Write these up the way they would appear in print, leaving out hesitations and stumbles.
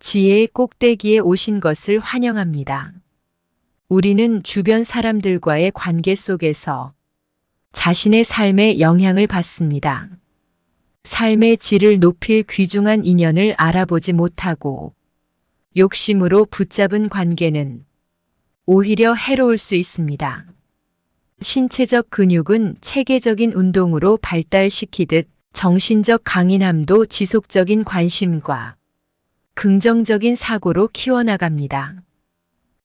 지혜의 꼭대기에 오신 것을 환영합니다. 우리는 주변 사람들과의 관계 속에서 자신의 삶에 영향을 받습니다. 삶의 질을 높일 귀중한 인연을 알아보지 못하고 욕심으로 붙잡은 관계는 오히려 해로울 수 있습니다. 신체적 근육은 체계적인 운동으로 발달시키듯 정신적 강인함도 지속적인 관심과 긍정적인 사고로 키워나갑니다.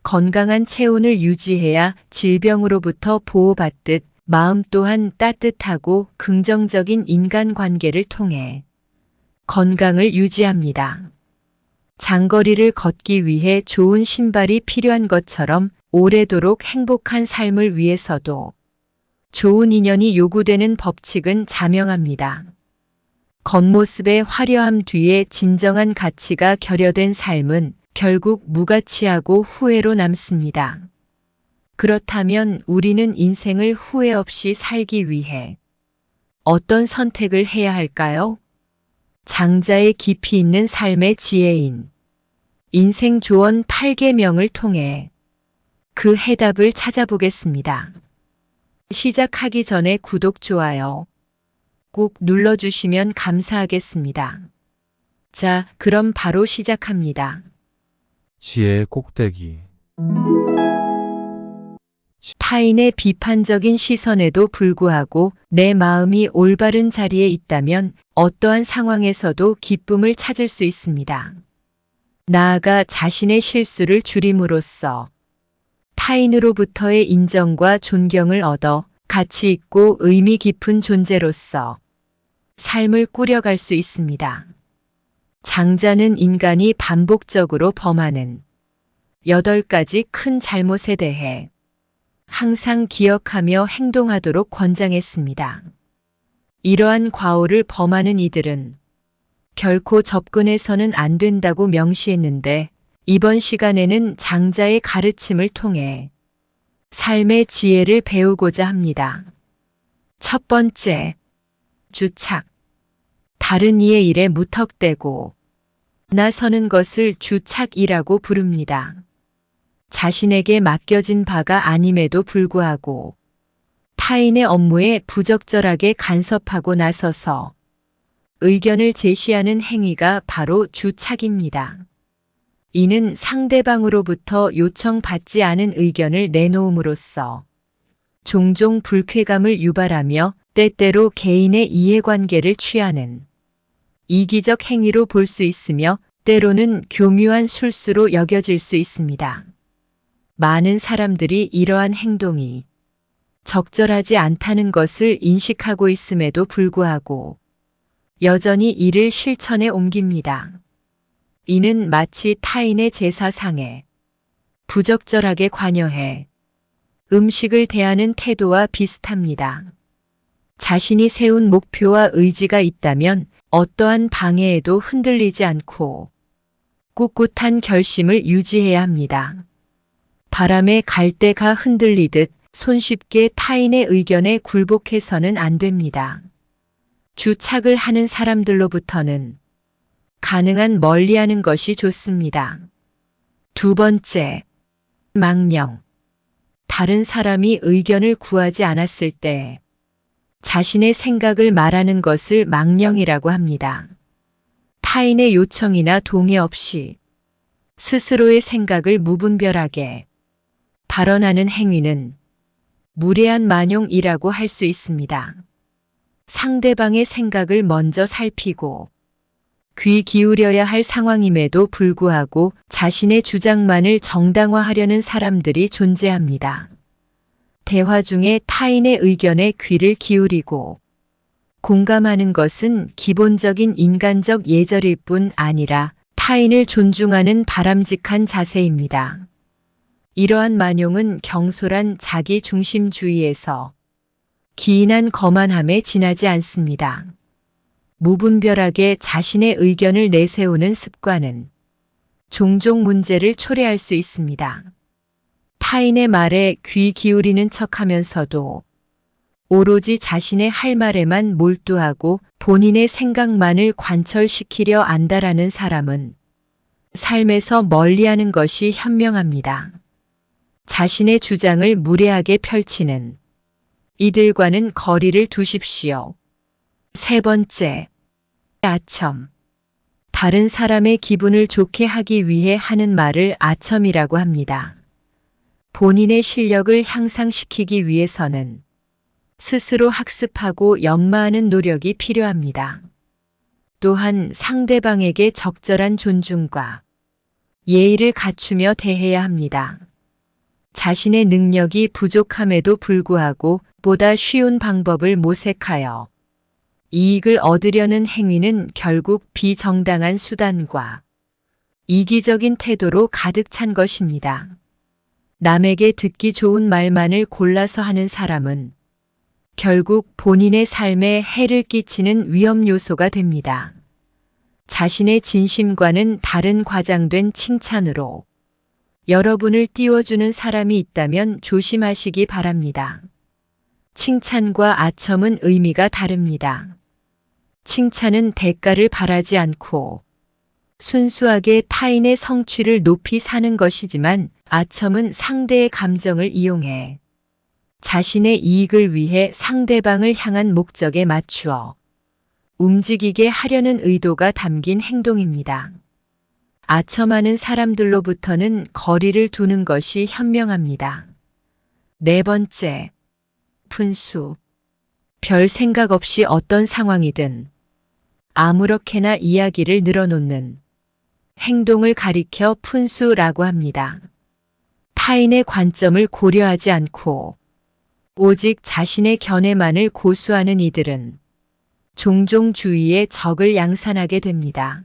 건강한 체온을 유지해야 질병으로부터 보호받듯 마음 또한 따뜻하고 긍정적인 인간관계를 통해 건강을 유지합니다. 장거리를 걷기 위해 좋은 신발이 필요한 것처럼 오래도록 행복한 삶을 위해서도 좋은 인연이 요구되는 법칙은 자명합니다. 겉모습의 화려함 뒤에 진정한 가치가 결여된 삶은 결국 무가치하고 후회로 남습니다. 그렇다면 우리는 인생을 후회 없이 살기 위해 어떤 선택을 해야 할까요? 장자의 깊이 있는 삶의 지혜인 인생 조언 8계명을 통해 그 해답을 찾아보겠습니다. 시작하기 전에 구독, 좋아요 꼭 눌러주시면 감사하겠습니다. 자, 그럼 바로 시작합니다. 지혜의 꼭대기. 타인의 비판적인 시선에도 불구하고 내 마음이 올바른 자리에 있다면 어떠한 상황에서도 기쁨을 찾을 수 있습니다. 나아가 자신의 실수를 줄임으로써 타인으로부터의 인정과 존경을 얻어 가치 있고 의미 깊은 존재로서 삶을 꾸려갈 수 있습니다. 장자는 인간이 반복적으로 범하는 8가지 큰 잘못에 대해 항상 기억하며 행동하도록 권장했습니다. 이러한 과오를 범하는 이들은 결코 접근해서는 안 된다고 명시했는데 이번 시간에는 장자의 가르침을 통해 삶의 지혜를 배우고자 합니다. 첫 번째, 주착. 다른 이의 일에 무턱대고 나서는 것을 주착이라고 부릅니다. 자신에게 맡겨진 바가 아님에도 불구하고 타인의 업무에 부적절하게 간섭하고 나서서 의견을 제시하는 행위가 바로 주착입니다. 이는 상대방으로부터 요청받지 않은 의견을 내놓음으로써 종종 불쾌감을 유발하며 때때로 개인의 이해관계를 취하는 이기적 행위로 볼 수 있으며 때로는 교묘한 술수로 여겨질 수 있습니다. 많은 사람들이 이러한 행동이 적절하지 않다는 것을 인식하고 있음에도 불구하고 여전히 이를 실천에 옮깁니다. 이는 마치 타인의 제사상에 부적절하게 관여해 음식을 대하는 태도와 비슷합니다. 자신이 세운 목표와 의지가 있다면 어떠한 방해에도 흔들리지 않고 꿋꿋한 결심을 유지해야 합니다. 바람에 갈대가 흔들리듯 손쉽게 타인의 의견에 굴복해서는 안 됩니다. 주착을 하는 사람들로부터는 가능한 멀리하는 것이 좋습니다. 두 번째, 망령. 다른 사람이 의견을 구하지 않았을 때 자신의 생각을 말하는 것을 망령이라고 합니다. 타인의 요청이나 동의 없이 스스로의 생각을 무분별하게 발언하는 행위는 무례한 만용이라고 할 수 있습니다. 상대방의 생각을 먼저 살피고 귀 기울여야 할 상황임에도 불구하고 자신의 주장만을 정당화하려는 사람들이 존재합니다. 대화 중에 타인의 의견에 귀를 기울이고 공감하는 것은 기본적인 인간적 예절일 뿐 아니라 타인을 존중하는 바람직한 자세입니다. 이러한 만용은 경솔한 자기중심주의에서 기인한 거만함에 지나지 않습니다. 무분별하게 자신의 의견을 내세우는 습관은 종종 문제를 초래할 수 있습니다. 타인의 말에 귀 기울이는 척하면서도 오로지 자신의 할 말에만 몰두하고 본인의 생각만을 관철시키려 안다라는 사람은 삶에서 멀리하는 것이 현명합니다. 자신의 주장을 무례하게 펼치는 이들과는 거리를 두십시오. 세 번째, 아첨. 다른 사람의 기분을 좋게 하기 위해 하는 말을 아첨이라고 합니다. 본인의 실력을 향상시키기 위해서는 스스로 학습하고 연마하는 노력이 필요합니다. 또한 상대방에게 적절한 존중과 예의를 갖추며 대해야 합니다. 자신의 능력이 부족함에도 불구하고 보다 쉬운 방법을 모색하여 이익을 얻으려는 행위는 결국 비정당한 수단과 이기적인 태도로 가득 찬 것입니다. 남에게 듣기 좋은 말만을 골라서 하는 사람은 결국 본인의 삶에 해를 끼치는 위험 요소가 됩니다. 자신의 진심과는 다른 과장된 칭찬으로 여러분을 띄워주는 사람이 있다면 조심하시기 바랍니다. 칭찬과 아첨은 의미가 다릅니다. 칭찬은 대가를 바라지 않고 순수하게 타인의 성취를 높이 사는 것이지만 아첨은 상대의 감정을 이용해 자신의 이익을 위해 상대방을 향한 목적에 맞추어 움직이게 하려는 의도가 담긴 행동입니다. 아첨하는 사람들로부터는 거리를 두는 것이 현명합니다. 네 번째, 푼수. 별 생각 없이 어떤 상황이든 아무렇게나 이야기를 늘어놓는 행동을 가리켜 푼수라고 합니다. 타인의 관점을 고려하지 않고 오직 자신의 견해만을 고수하는 이들은 종종 주위에 적을 양산하게 됩니다.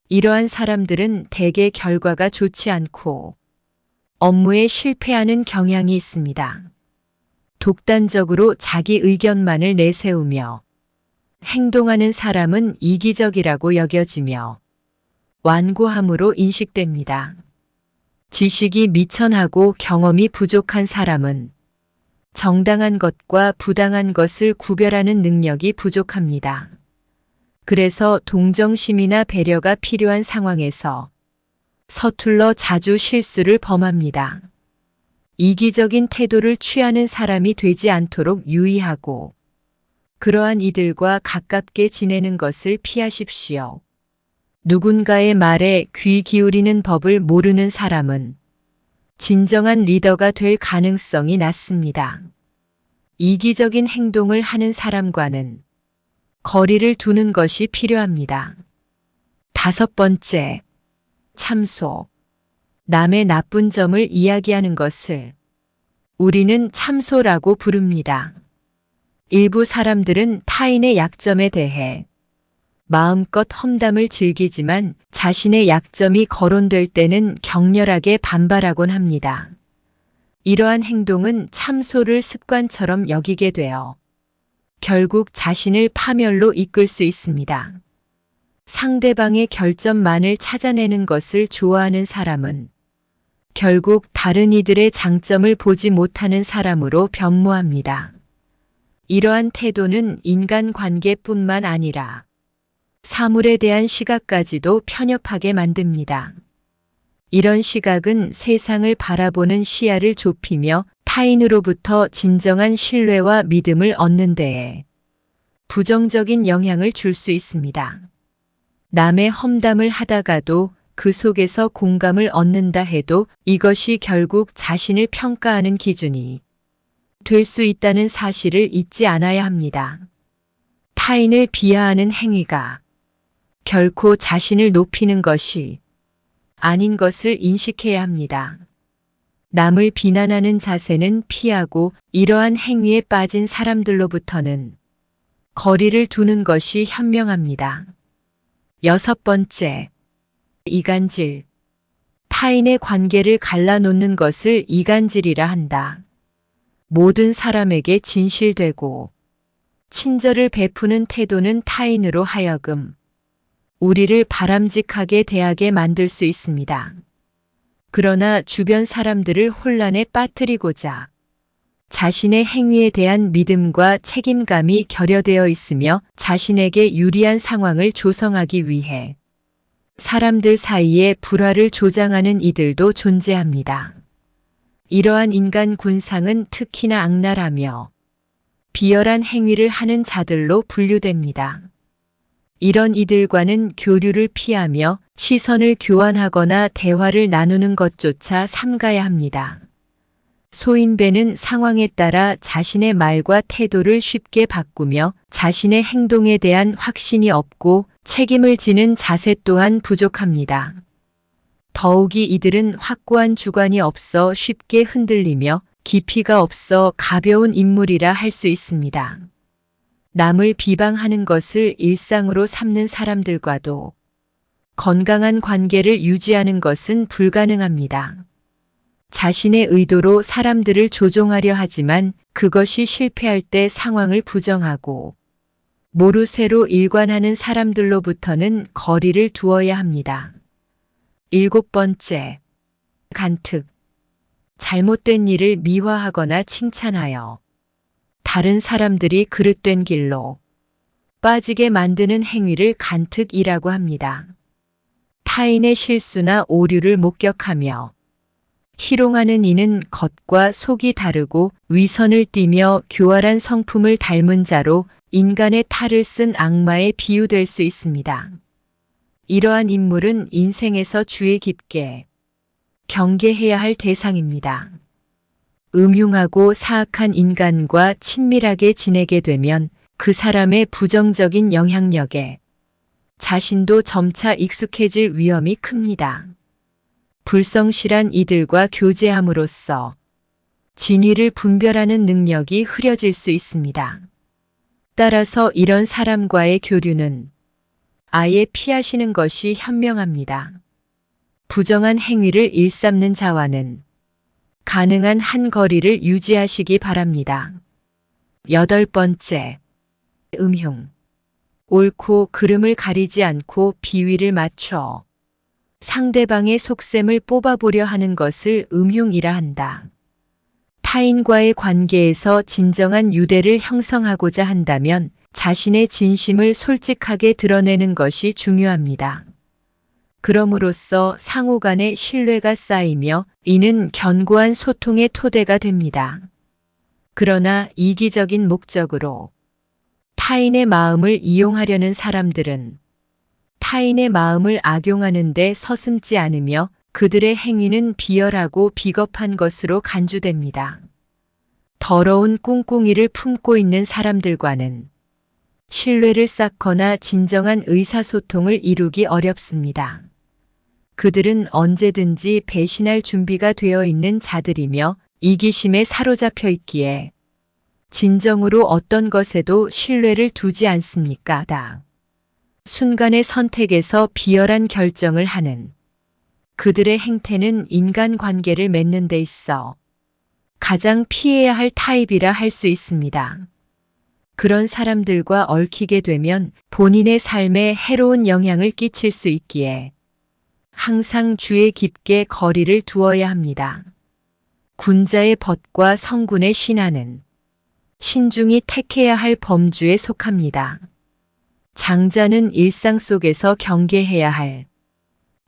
이러한 사람들은 대개 결과가 좋지 않고 업무에 실패하는 경향이 있습니다. 독단적으로 자기 의견만을 내세우며 행동하는 사람은 이기적이라고 여겨지며 완고함으로 인식됩니다. 지식이 미천하고 경험이 부족한 사람은 정당한 것과 부당한 것을 구별하는 능력이 부족합니다. 그래서 동정심이나 배려가 필요한 상황에서 서툴러 자주 실수를 범합니다. 이기적인 태도를 취하는 사람이 되지 않도록 유의하고 그러한 이들과 가깝게 지내는 것을 피하십시오. 누군가의 말에 귀 기울이는 법을 모르는 사람은 진정한 리더가 될 가능성이 낮습니다. 이기적인 행동을 하는 사람과는 거리를 두는 것이 필요합니다. 다섯 번째, 참소. 남의 나쁜 점을 이야기하는 것을 우리는 참소라고 부릅니다. 일부 사람들은 타인의 약점에 대해 마음껏 험담을 즐기지만 자신의 약점이 거론될 때는 격렬하게 반발하곤 합니다. 이러한 행동은 참소를 습관처럼 여기게 되어 결국 자신을 파멸로 이끌 수 있습니다. 상대방의 결점만을 찾아내는 것을 좋아하는 사람은 결국 다른 이들의 장점을 보지 못하는 사람으로 변모합니다. 이러한 태도는 인간관계뿐만 아니라 사물에 대한 시각까지도 편협하게 만듭니다. 이런 시각은 세상을 바라보는 시야를 좁히며 타인으로부터 진정한 신뢰와 믿음을 얻는 데에 부정적인 영향을 줄 수 있습니다. 남의 험담을 하다가도 그 속에서 공감을 얻는다 해도 이것이 결국 자신을 평가하는 기준이 될 수 있다는 사실을 잊지 않아야 합니다. 타인을 비하하는 행위가 결코 자신을 높이는 것이 아닌 것을 인식해야 합니다. 남을 비난하는 자세는 피하고 이러한 행위에 빠진 사람들로부터는 거리를 두는 것이 현명합니다. 여섯 번째, 이간질. 타인의 관계를 갈라놓는 것을 이간질이라 한다. 모든 사람에게 진실되고 친절을 베푸는 태도는 타인으로 하여금 우리를 바람직하게 대하게 만들 수 있습니다. 그러나 주변 사람들을 혼란에 빠뜨리고자 자신의 행위에 대한 믿음과 책임감이 결여되어 있으며 자신에게 유리한 상황을 조성하기 위해 사람들 사이에 불화를 조장하는 이들도 존재합니다. 이러한 인간 군상은 특히나 악랄하며 비열한 행위를 하는 자들로 분류됩니다. 이런 이들과는 교류를 피하며 시선을 교환하거나 대화를 나누는 것조차 삼가야 합니다. 소인배는 상황에 따라 자신의 말과 태도를 쉽게 바꾸며 자신의 행동에 대한 확신이 없고 책임을 지는 자세 또한 부족합니다. 더욱이 이들은 확고한 주관이 없어 쉽게 흔들리며 깊이가 없어 가벼운 인물이라 할 수 있습니다. 남을 비방하는 것을 일상으로 삼는 사람들과도 건강한 관계를 유지하는 것은 불가능합니다. 자신의 의도로 사람들을 조종하려 하지만 그것이 실패할 때 상황을 부정하고 모르쇠로 일관하는 사람들로부터는 거리를 두어야 합니다. 7번째, 간특. 잘못된 일을 미화하거나 칭찬하여 다른 사람들이 그릇된 길로 빠지게 만드는 행위를 간특이라고 합니다. 타인의 실수나 오류를 목격하며 희롱하는 이는 겉과 속이 다르고 위선을 띠며 교활한 성품을 닮은 자로 인간의 탈을 쓴 악마에 비유될 수 있습니다. 이러한 인물은 인생에서 주의 깊게 경계해야 할 대상입니다. 음흉하고 사악한 인간과 친밀하게 지내게 되면 그 사람의 부정적인 영향력에 자신도 점차 익숙해질 위험이 큽니다. 불성실한 이들과 교제함으로써 진위를 분별하는 능력이 흐려질 수 있습니다. 따라서 이런 사람과의 교류는 아예 피하시는 것이 현명합니다. 부정한 행위를 일삼는 자와는 가능한 한 거리를 유지하시기 바랍니다. 8번째, 음흉. 옳고 그름을 가리지 않고 비위를 맞춰 상대방의 속셈을 뽑아보려 하는 것을 음흉이라 한다. 타인과의 관계에서 진정한 유대를 형성하고자 한다면 자신의 진심을 솔직하게 드러내는 것이 중요합니다. 그럼으로써 상호 간의 신뢰가 쌓이며 이는 견고한 소통의 토대가 됩니다. 그러나 이기적인 목적으로 타인의 마음을 이용하려는 사람들은 타인의 마음을 악용하는 데 서슴지 않으며 그들의 행위는 비열하고 비겁한 것으로 간주됩니다. 더러운 꿍꿍이를 품고 있는 사람들과는 신뢰를 쌓거나 진정한 의사소통을 이루기 어렵습니다. 그들은 언제든지 배신할 준비가 되어 있는 자들이며 이기심에 사로잡혀 있기에 진정으로 어떤 것에도 신뢰를 두지 않습니까? 순간의 선택에서 비열한 결정을 하는 그들의 행태는 인간관계를 맺는 데 있어 가장 피해야 할 타입이라 할 수 있습니다. 그런 사람들과 얽히게 되면 본인의 삶에 해로운 영향을 끼칠 수 있기에 항상 주의 깊게 거리를 두어야 합니다. 군자의 벗과 성군의 신하는 신중히 택해야 할 범주에 속합니다. 장자는 일상 속에서 경계해야 할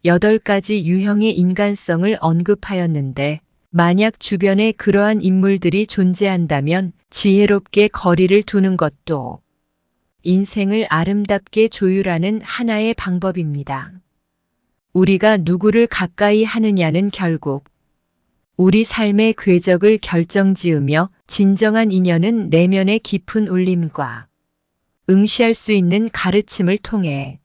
8가지 유형의 인간성을 언급하였는데 만약 주변에 그러한 인물들이 존재한다면 지혜롭게 거리를 두는 것도 인생을 아름답게 조율하는 하나의 방법입니다. 우리가 누구를 가까이 하느냐는 결국 우리 삶의 궤적을 결정지으며 진정한 인연은 내면의 깊은 울림과 응시할 수 있는 가르침을 통해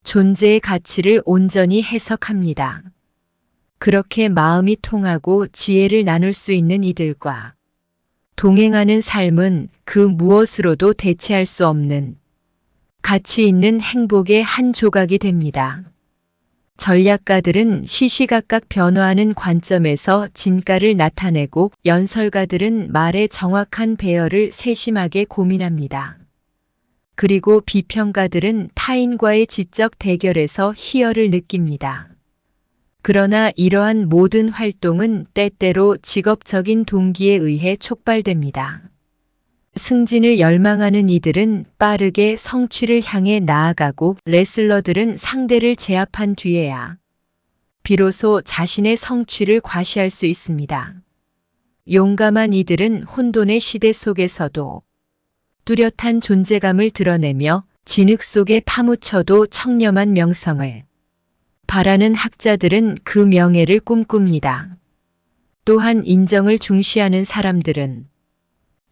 존재의 가치를 온전히 해석합니다. 그렇게 마음이 통하고 지혜를 나눌 수 있는 이들과 동행하는 삶은 그 무엇으로도 대체할 수 없는 가치 있는 행복의 한 조각이 됩니다. 전략가들은 시시각각 변화하는 관점에서 진가를 나타내고 연설가들은 말의 정확한 배열을 세심하게 고민합니다. 그리고 비평가들은 타인과의 지적 대결에서 희열을 느낍니다. 그러나 이러한 모든 활동은 때때로 직업적인 동기에 의해 촉발됩니다. 승진을 열망하는 이들은 빠르게 성취를 향해 나아가고 레슬러들은 상대를 제압한 뒤에야 비로소 자신의 성취를 과시할 수 있습니다. 용감한 이들은 혼돈의 시대 속에서도 뚜렷한 존재감을 드러내며 진흙 속에 파묻혀도 청렴한 명성을 바라는 학자들은 그 명예를 꿈꿉니다. 또한 인정을 중시하는 사람들은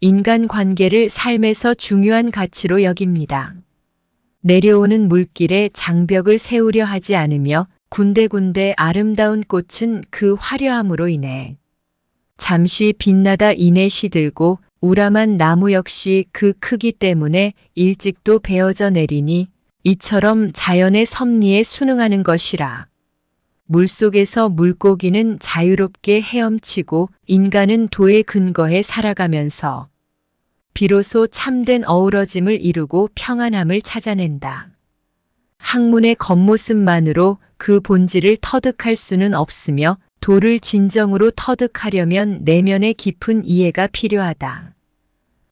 인간관계를 삶에서 중요한 가치로 여깁니다. 내려오는 물길에 장벽을 세우려 하지 않으며 군데군데 아름다운 꽃은 그 화려함으로 인해 잠시 빛나다 이내 시들고 우람한 나무 역시 그 크기 때문에 일찍도 베어져 내리니 이처럼 자연의 섭리에 순응하는 것이라. 물속에서 물고기는 자유롭게 헤엄치고 인간은 도의 근거에 살아가면서 비로소 참된 어우러짐을 이루고 평안함을 찾아낸다. 학문의 겉모습만으로 그 본질을 터득할 수는 없으며 도를 진정으로 터득하려면 내면의 깊은 이해가 필요하다.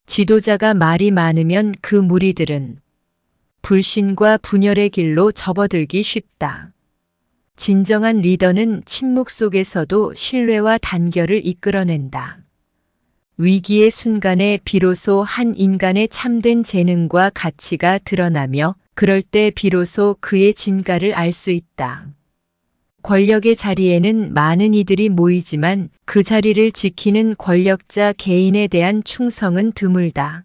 지도자가 말이 많으면 그 무리들은 불신과 분열의 길로 접어들기 쉽다. 진정한 리더는 침묵 속에서도 신뢰와 단결을 이끌어낸다. 위기의 순간에 비로소 한 인간의 참된 재능과 가치가 드러나며 그럴 때 비로소 그의 진가를 알 수 있다. 권력의 자리에는 많은 이들이 모이지만 그 자리를 지키는 권력자 개인에 대한 충성은 드물다.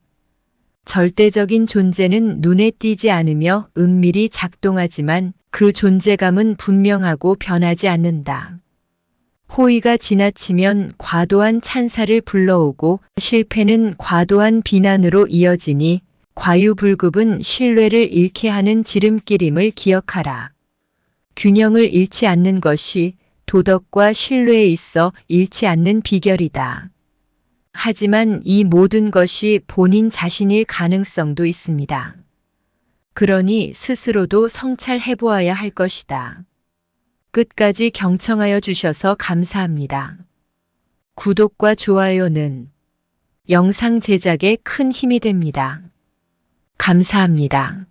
절대적인 존재는 눈에 띄지 않으며 은밀히 작동하지만 그 존재감은 분명하고 변하지 않는다. 호의가 지나치면 과도한 찬사를 불러오고 실패는 과도한 비난으로 이어지니 과유불급은 신뢰를 잃게 하는 지름길임을 기억하라. 균형을 잃지 않는 것이 도덕과 신뢰에 있어 잃지 않는 비결이다. 하지만 이 모든 것이 본인 자신일 가능성도 있습니다. 그러니 스스로도 성찰해 보아야 할 것이다. 끝까지 경청하여 주셔서 감사합니다. 구독과 좋아요는 영상 제작에 큰 힘이 됩니다. 감사합니다.